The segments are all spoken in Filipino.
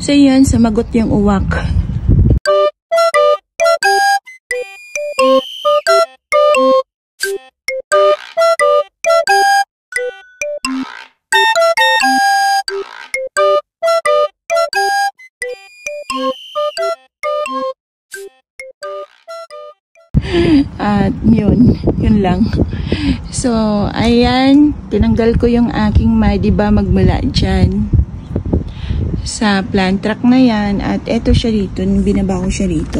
So yan, sumagot yung uwak. At yun lang. So, ayan, tinanggal ko yung aking Madiba magmula dyan sa plant truck na yan. At eto siya dito, binaba ko siya dito.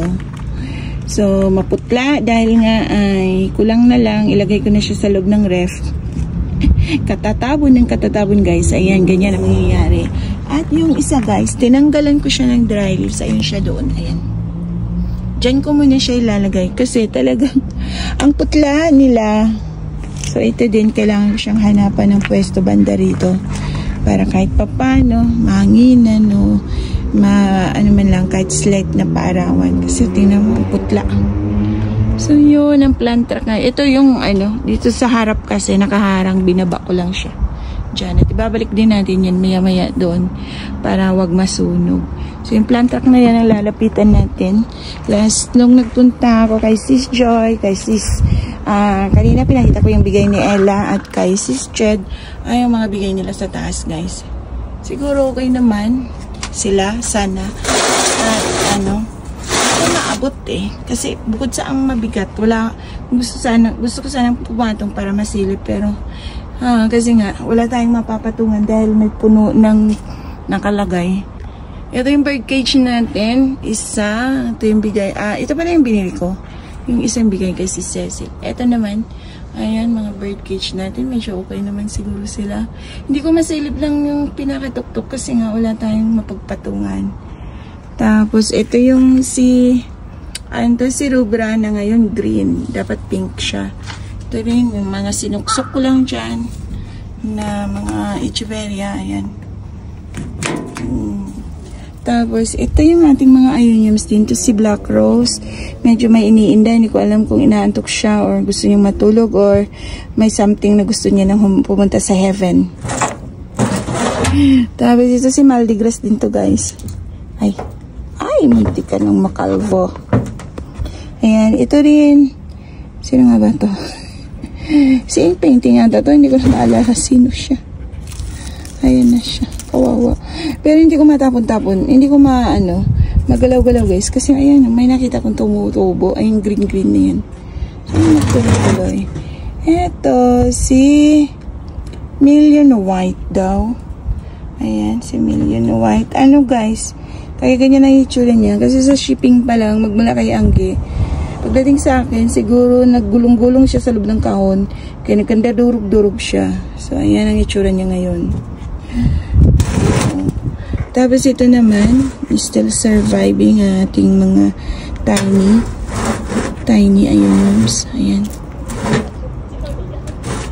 So, maputla dahil nga ay kulang na lang. Ilagay ko na siya sa loob ng ref. Katatabon ng katatabon, guys. Ayan, ganyan ang mangyayari. At yung isa, guys, tinanggalan ko siya ng dry leaves. Ayun siya doon, ayan. Diyan ko muna siya ilalagay kasi talagang ang putla nila. So, ito din, kailangan siyang hanapan ng pwesto banda rito para kahit papano, mahanginan o ano man lang, kahit slight na paarawan. Kasi tingnan mo, ang putla. So, yun, ang plant truck na. Ito yung, dito sa harap kasi, nakaharang, binaba ko lang siya. Diyan. At ibabalik din natin yan maya-maya doon para wag masunog. So, yung plant truck na yan ang lalapitan natin. Last, nung nagpunta ako kay Sis Joy, kay Sis, kanina pinakita ko yung bigay ni Ella at kay Sis Ched, ay yung mga bigay nila sa taas, guys. Siguro okay naman sila, sana. At maabot kasi bukod sa ang mabigat, gusto ko sana pumatong para masilip, pero kasi nga wala tayong mapapatungan dahil may puno ng nakalagay. Ito yung bird cage natin, isa. Ito yung bigay, ito pala yung binili ko, yung isang bigay kay si Cecil. Ito naman, ayan, mga bird cage natin, medyo okay naman siguro sila. Hindi ko masilip lang yung pinakatuktok kasi nga wala tayong mapagpatungan. Tapos, ito yung si Rubra na ngayon green. Dapat pink siya. Ito rin, yung mga sinuksok ko lang dyan na mga echeveria. Ayan. Tapos, ito yung ating mga ioniums din. Ito si Black Rose. Medyo may iniinda. Hindi ko alam kung inaantok siya or gusto niyang matulog or may something na gusto niya nang pumunta sa heaven. Tapos, ito si Maldigras din to, guys. Ay, munti ka ng makalbo. Ayan, ito rin. Sino nga ba to? Si ink painting ata to. Hindi ko na maalala sino siya. Ayan na siya. Kawawa. Pero hindi ko matapon-tapon. Hindi ko magalaw-galaw, guys. Kasi ayan, may nakita kong tumutubo. Ayun, green-green na yan. Ayan, nagtuloy. Ito, si Million White daw. Ayan, si Million White. Guys? Kaya ganyan ang itsura niya. Kasi sa shipping pa lang, magmula kay Angge. Pagdating sa akin, siguro naggulong-gulong siya sa loob ng kahon. Kaya nagkanda durog-durog siya. So, ayan ang itsura niya ngayon. Tapos ito naman, still surviving ating mga tiny ioniums. Ayan.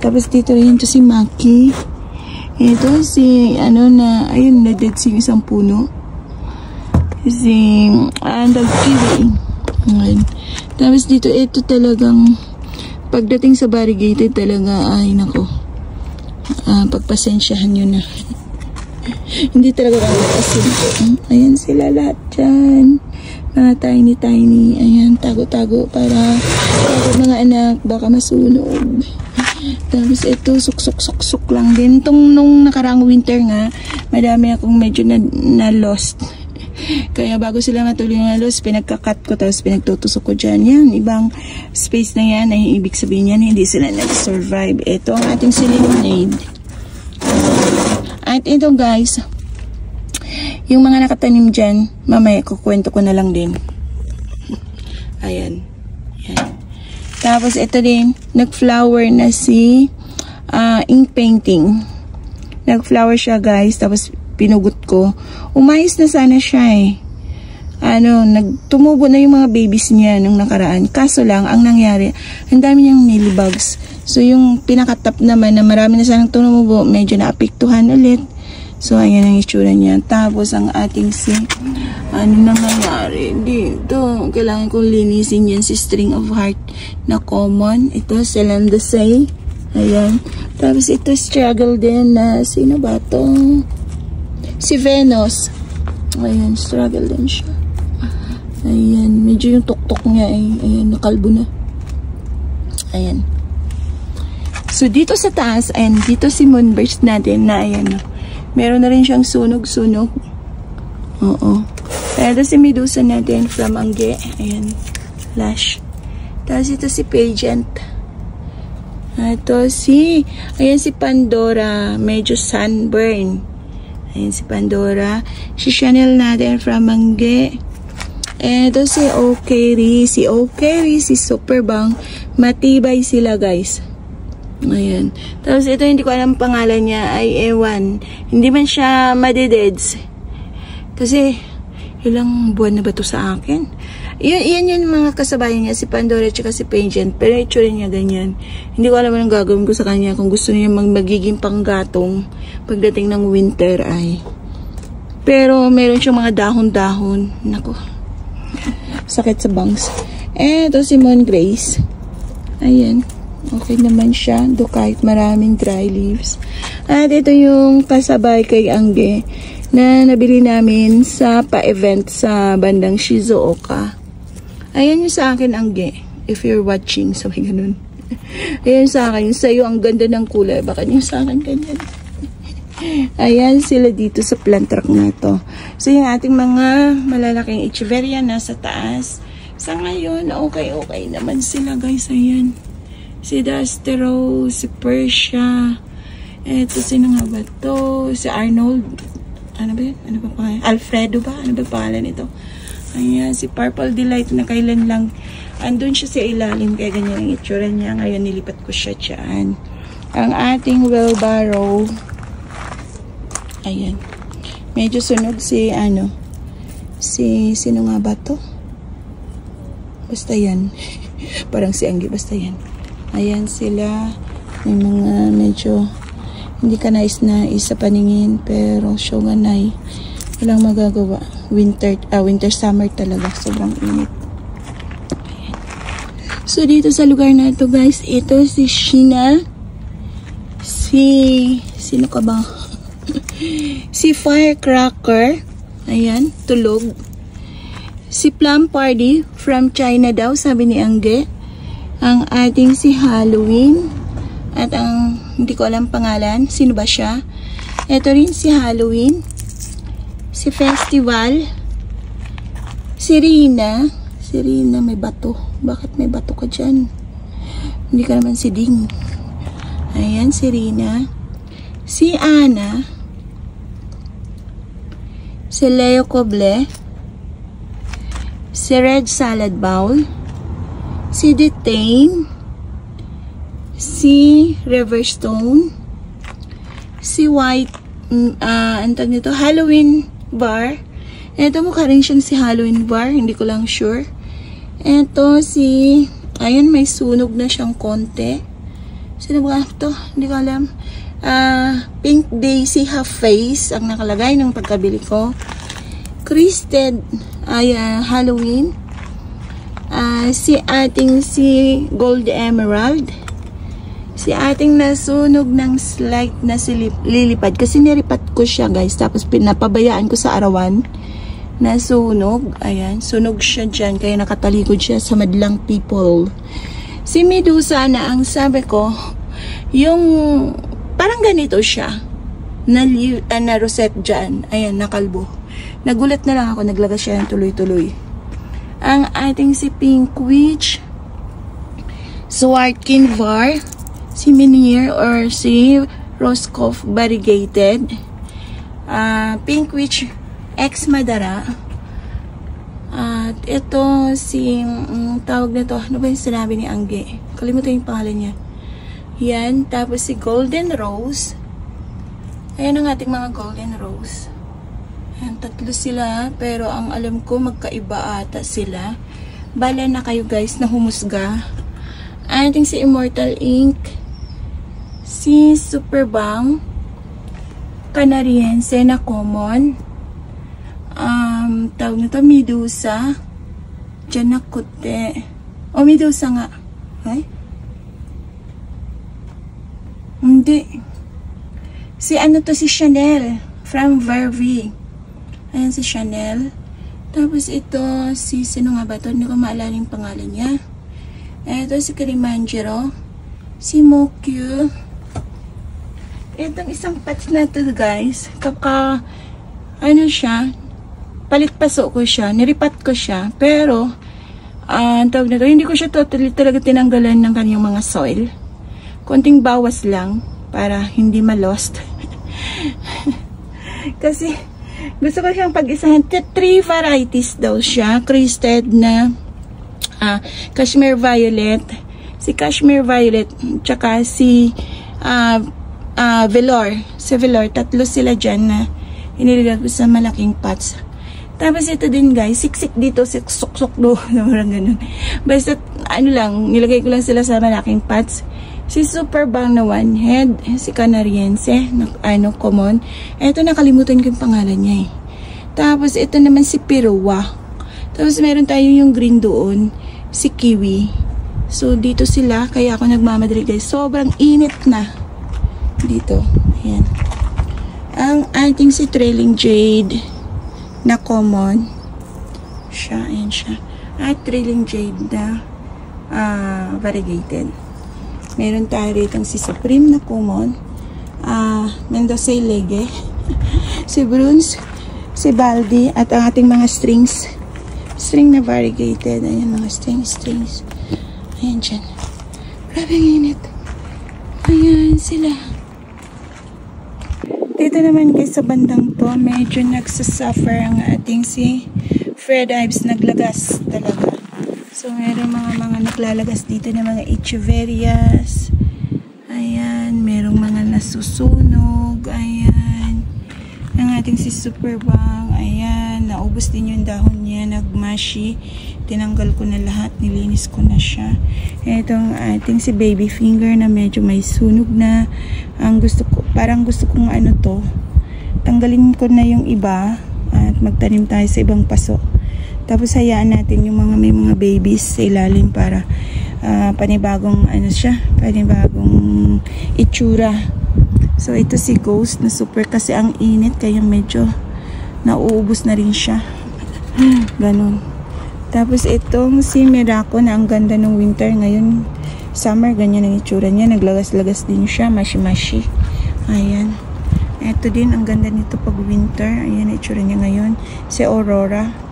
Tapos dito rin ito si Maki. Ito si, ayun, na-dead si isang puno. Kasi, nag-kiwi. Tapos dito, ito talagang, pagdating sa variegated talaga, ay nako, pagpasensyahan nyo na. Hindi talaga kasi, ayan sila lahat dyan. Mga tiny. Ayan, tago-tago para mga anak, baka masunog. Tapos ito, suksok lang din. Nung nakaraang winter nga, madami akong medyo na-lost. Kaya bago sila matuloy na loss, pinagkakat ko, tapos pinagtutusok ko dyan. Yan, ibang space na yan, ay ibig sabihin yan, hindi sila nag-survive. Ito ang ating silicone. At ito, guys, yung mga nakatanim dyan, mamaya kukwento ko na lang din. Ayan. Yan. Tapos ito din, nag-flower na si ink painting. Nag-flower siya, guys, tapos pinugot ko. Umayos na sana siya tumubo na yung mga babies niya nung nakaraan. Kaso lang, ang nangyari, ang dami niyang mealybugs. So, yung pinakatap naman na marami na sanang tumubo, medyo naapektuhan ulit. So, ayan ang itsura niya. Tapos, ang ating nangyari dito, kailangan kong linisin yan si String of Heart na common. Ito, Celandasay. Ayan. Tapos, ito, struggle din na, sino ba to? Si Venus. Ayan, struggle din siya. Ayan, medyo yung tuktok niya ay, ayan, nakalbo na. Ayan. So, dito sa taas, ayan, dito si Moonburst natin na, ayan, meron na rin siyang sunog-sunog. Oo. Ito si Medusa natin from Angge. Ayan, flash. Tapos ito si Pageant. Ito si, ayan si Pandora, medyo sunburn. Ayan si Pandora. Si Chanel natin from Angge. Ito si Okeri. Si Okeri, si Superbang. Matibay sila, guys. Ayan. Tapos ito, hindi ko alam pangalan niya. Ay, ewan. Hindi man siya madededs. Kasi, ilang buwan na ba ito sa akin? Yan yung mga kasabayan niya. Si Pandora at si Pageant. Pero itsura niya ganyan. Hindi ko alam anong gagawin ko sa kanya. Kung gusto niya magiging panggatong pagdating ng winter ay. Pero, meron siyang mga dahon-dahon. Naku. Sakit sa bangs. Ito si Moon Grace. Ayan. Okay naman siya. Do kahit maraming dry leaves. At ito yung kasabay kay Angge na nabili namin sa pa-event sa bandang Shizuoka. Ayan yung sa akin, Angge. If you're watching. So, may ganun. Ayan sa akin. Sa'yo, ang ganda ng kulay. Baka yung sa akin ganyan. Ayan sila dito sa plant truck na to. So, yung ating mga malalaking echeveria nasa taas. Sa ngayon, okay naman sila, guys. Ayan. Si Dusty Rose, si Persia. Eto, sino nga ba to? Si Arnold. Ano ba yun? Ano ba pangalan? Alfredo ba? Ano ba pangalan ito? Ayan, si Purple Delight na kailan lang andun siya sa ilalim. Kaya ganyan ang itsura niya. Ngayon, nilipat ko siya dyan. Ang ating wheelbarrow. Ayan. Medyo sunog si, sino nga ba to? Basta yan. Parang si Angge, basta yan. Ayan sila. May mga medyo hindi ka nice na isa paningin. Pero shoganay. Walang magagawa. Winter, summer talaga. Sobrang init. Ayan. So, dito sa lugar na ito, guys. Ito si Sheena. Sino ka ba? Si Firecracker. Ayan, tulog. Si Plum Party from China daw, sabi ni Angge. Ang ating si Halloween. At ang, hindi ko alam pangalan. Sino ba siya? Ito rin si Halloween. Si Festival. Si Rina. Si Rina may bato. Bakit may bato ka dyan? Hindi ka naman si Ding. Ayan, si Rina. Si Ana. Si Leo Coble. Si Red Salad Bowl. Si Detain. Si Riverstone. Si White, antag nito, Halloween Bar. Ito mukha rin siyang si Halloween Bar, hindi ko lang sure. Ito si, ayun, may sunog na siyang konti. Sino ba ito? Hindi ko alam. Pink Daisy Half Face ang nakalagay ng pagkabili ko. Christed Halloween. Si ating si Gold Emerald. Si ating nasunog ng slight na lilipad. Kasi niripat ko siya, guys. Tapos pinapabayaan ko sa arawan. Nasunog. Ayan. Sunog siya dyan. Kaya nakatalikod siya sa madlang people. Si Medusa na ang sabi ko, yung parang ganito siya. Na rosette dyan. Ayan, nakalbo. Nagulat na lang ako. Naglagas siya ng tuloy-tuloy. Ang ating si Pink Witch. Swartkin Var. Si Minier or si Roscoff Variegated. Pink Witch X Madara. At ito si tawag na to. Ano ba yung sinabi ni Angge? Kalimutan yung pangalan niya. Yan. Tapos si Golden Rose. Ayan ang ating mga Golden Rose. Ayan, tatlo sila. Pero ang alam ko magkaiba ata sila. Bala na kayo, guys, na humusga. Ating si Immortal Ink. Si Superbang. Canariense na common. Tawag na to, Medusa. Janakute. O, Medusa nga. Ay? Hindi. Si ano to, si Chanel. From Verve. Ayan si Chanel. Tapos ito, si sino nga ba ito? Hindi ko maalala yung pangalan niya. Ito si Kilimanjaro. Si Mokyu. Itong isang patch na to guys. Ano siya? Palit-paso ko siya. Niripat ko siya. Pero, tawag na to, hindi ko siya totally talaga tinanggalan ng kanyang mga soil. Konting bawas lang para hindi ma-lost. Kasi, gusto ko siyang pag-isahan. 3 varieties daw siya. Crested na Cashmere Violet. Si Cashmere Violet, tsaka si Velour. Si Velour, 3 sila dyan na inilagay ko sa malaking pots. Tapos ito din guys, siksik dito, siksok-sok do. Parang ganun. Basta, ano lang, nilagay ko lang sila sa malaking pots. Si Super Bang na one head, si Canariense, common. Ito nakalimutan ko yung pangalan niya eh. Tapos ito naman si Pirua. Tapos meron tayo yung green doon, si Kiwi. So dito sila, kaya ako nagmamadali guys. Sobrang init na dito. Ayan. Ang ating si Trailing Jade na common. Siya, ayan siya. At Trailing Jade na variegated. Meron tayo rito si Supreme na common. Mendoza Lege. Si Bruns. Si Baldi. At ang ating mga strings. String na variegated. Ayan mga strings. Ayan dyan. Grabe ang init. Ayan sila. Dito naman guys sa bandang to, medyo nagsasuffer ang ating si Fred Ives. Naglagas talaga. So, meron mga naglalagas dito na mga echeverias. Ayan. Merong mga nasusunog. Ayan. Ang ating si Superbang. Ayan. Naubos din yung dahon niya. Nagmashi. Tinanggal ko na lahat. Nilinis ko na siya. Itong ating si Baby Finger na medyo may sunog na. Ang gusto ko, parang gusto kong ano to. Tanggalin ko na yung iba. At magtanim tayo sa ibang paso. Tapos hayaan natin yung may mga babies sa ilalim para panibagong panibagong itsura. So ito si Ghost na super kasi ang init kaya medyo nauubos na rin siya. Ganon. Tapos itong si Miracle na ang ganda ng winter ngayon. Summer ganyan ang itsura niya. Naglagas-lagas din siya. Mashi-mashi. Ayan. Ito din ang ganda nito pag winter. Ayan ang itsura niya ngayon. Si Aurora.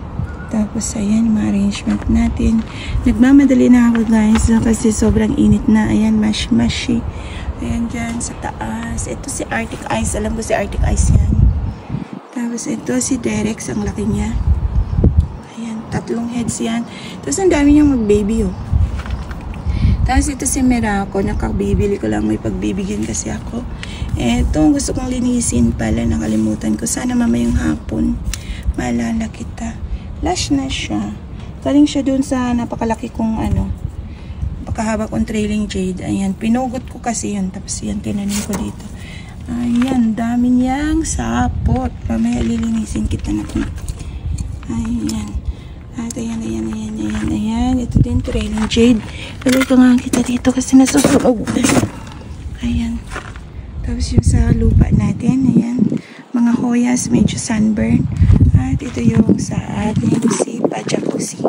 Tapos, ayan, yung arrangement natin. Nagmamadali na ako, guys, kasi sobrang init na. Ayan, mashi-mashi. Ayan, dyan, sa taas. Ito si Arctic Ice. Alam ko si Arctic Ice yan. Tapos, ito si Derek. Ang laki niya. Ayan, 3 heads yan. Tapos, ang dami niyang mag-baby, oh. Tapos, ito si Miracle. Nakabibili ko lang. May pagbibigyan kasi ako. Ito, gusto kong linisin pala. Nakalimutan ko. Sana mamayang hapon. Maalala kita. Lush na siya. Galing siya dun sa napakalaki kong napakahaba kong Trailing Jade. Ayan, pinugot ko kasi yun. Tapos yan, tinanim ko dito. Ayan, dami niyang sapot. Mamaya lilinisin kita na ito. Ayan. At ayan. Ito din Trailing Jade. Lagay ko nga kita dito kasi nasusunog. Ayan. Tapos yung sa lupa natin. Ayan. Mga hoyas, medyo sunburn. At ito yung sa ating si Pajacusi.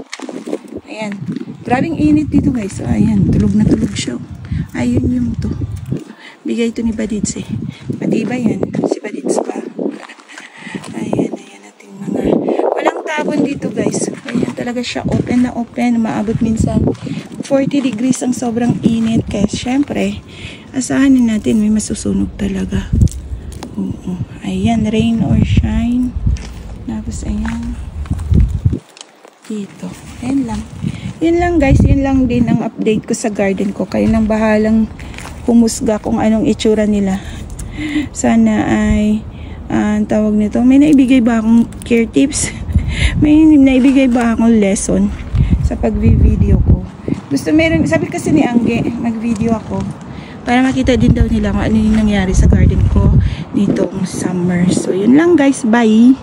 Ayan. Grabing init dito guys. So, ayan. Tulog na tulog siya. Ayun yung to. Bigay ito ni Badids eh. Matibay yan. Si Badids pa. Ayan ating mga. Walang tabon dito guys. Ayan talaga siya. Open na open. Maabot minsan 40 degrees ang sobrang init. Kaya syempre, asahanin natin may masusunog talaga. Ayan. Rain or shine. Tapos, ayan. Dito. Ayan lang. Yun lang guys. Yun lang din ang update ko sa garden ko. Kayo nang bahalang humusga kung anong itsura nila. Sana ay tawag nito. May naibigay ba akong care tips? May naibigay ba akong lesson sa pag-video ko? Gusto meron. Sabi kasi ni Angge, mag-video ako. Para makita din daw nila kung ano yung nangyari sa garden ko nitong summer. So, yun lang guys. Bye!